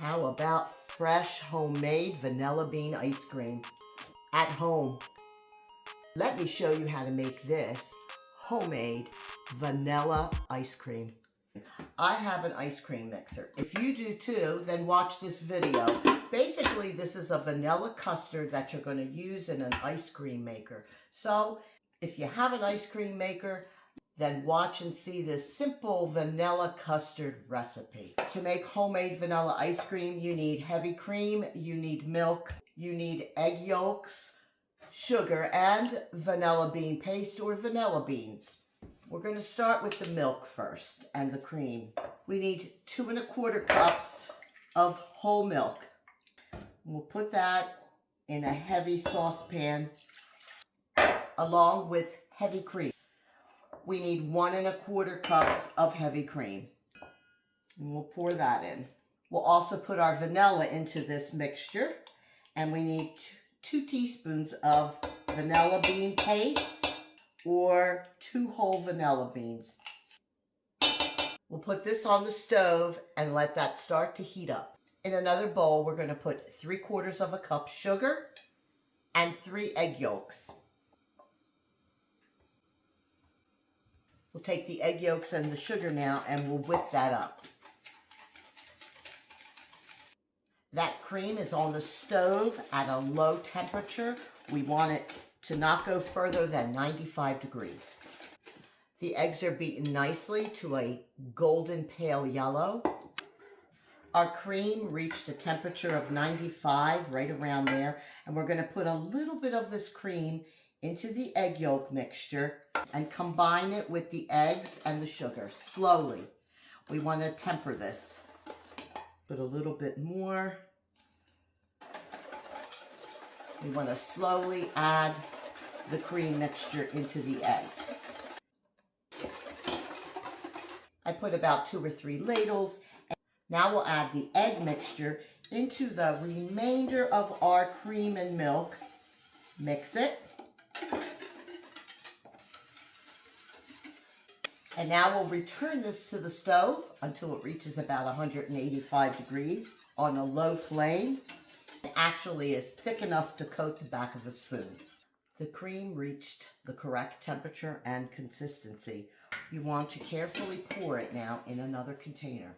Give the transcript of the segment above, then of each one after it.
How about fresh homemade vanilla bean ice cream at home? Let me show you how to make this homemade vanilla ice cream. I have an ice cream mixer. If you do too, then watch this video. Basically, this is a vanilla custard that you're going to use in an ice cream maker. So if you have an ice cream maker, then watch and see this simple vanilla custard recipe. To make homemade vanilla ice cream, you need heavy cream, you need milk, you need egg yolks, sugar, and vanilla bean paste or vanilla beans. We're going to start with the milk first and the cream. We need 2 1/4 cups of whole milk. We'll put that in a heavy saucepan along with heavy cream. We need 1 1/4 cups of heavy cream. And we'll pour that in. We'll also put our vanilla into this mixture. And we need 2 teaspoons of vanilla bean paste or 2 whole vanilla beans. We'll put this on the stove and let that start to heat up. In another bowl, we're going to put 3/4 cup sugar and 3 egg yolks. We'll take the egg yolks and the sugar now and we'll whip that up. That cream is on the stove at a low temperature. We want it to not go further than 95 degrees. The eggs are beaten nicely to a golden pale yellow. Our cream reached a temperature of 95, right around there, and we're going to put a little bit of this cream into the egg yolk mixture and combine it with the eggs and the sugar slowly. We want to temper this. Put a little bit more. We want to slowly add the cream mixture into the eggs. I put about 2 or 3 ladles. Now we'll add the egg mixture into the remainder of our cream and milk. Mix it. And now we'll return this to the stove until it reaches about 185 degrees on a low flame. It actually is thick enough to coat the back of a spoon. The cream reached the correct temperature and consistency. You want to carefully pour it now in another container.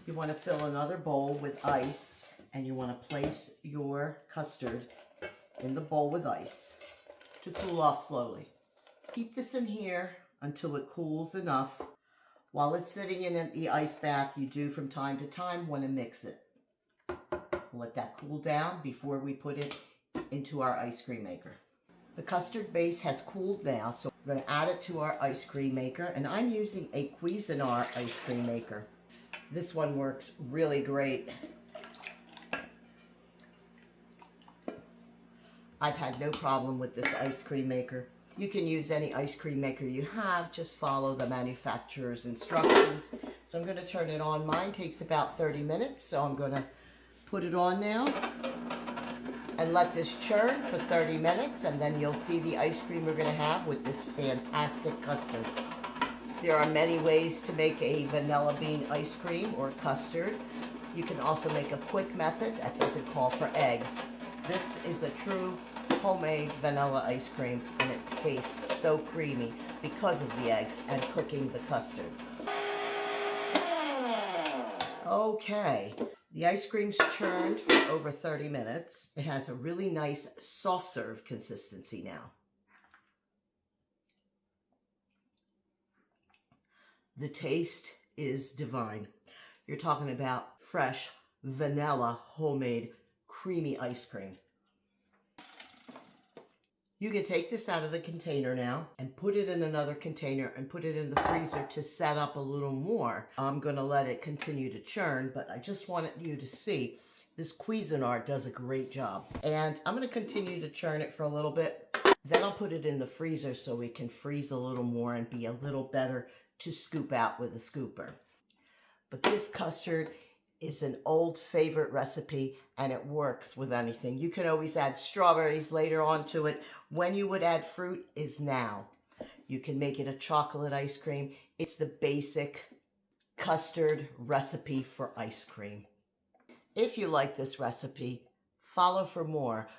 You want to fill another bowl with ice, and you want to place your custard in the bowl with ice to cool off slowly. Keep this in here until it cools enough. While it's sitting in the ice bath, you do from time to time want to mix it. Let that cool down before we put it into our ice cream maker. The custard base has cooled now, so we're going to add it to our ice cream maker, and I'm using a Cuisinart ice cream maker. This one works really great. I've had no problem with this ice cream maker. You can use any ice cream maker you have, just follow the manufacturer's instructions. So I'm going to turn it on. Mine takes about 30 minutes, so I'm going to put it on now and let this churn for 30 minutes, and then you'll see the ice cream we're going to have with this fantastic custard. There are many ways to make a vanilla bean ice cream or custard. You can also make a quick method that doesn't call for eggs. This is a true homemade vanilla ice cream, and it tastes so creamy because of the eggs and cooking the custard. Okay, the ice cream's churned for over 30 minutes. It has a really nice soft serve consistency now. The taste is divine. You're talking about fresh vanilla homemade creamy ice cream. You can take this out of the container now and put it in another container and put it in the freezer to set up a little more. I'm going to let it continue to churn, but I just wanted you to see this Cuisinart does a great job. And I'm going to continue to churn it for a little bit. Then I'll put it in the freezer so it can freeze a little more and be a little better to scoop out with a scooper. But this custard is an old favorite recipe, and it works with anything. You can always add strawberries later on to it. When you would add fruit is now. You can make it a chocolate ice cream. It's the basic custard recipe for ice cream. If you like this recipe, follow for more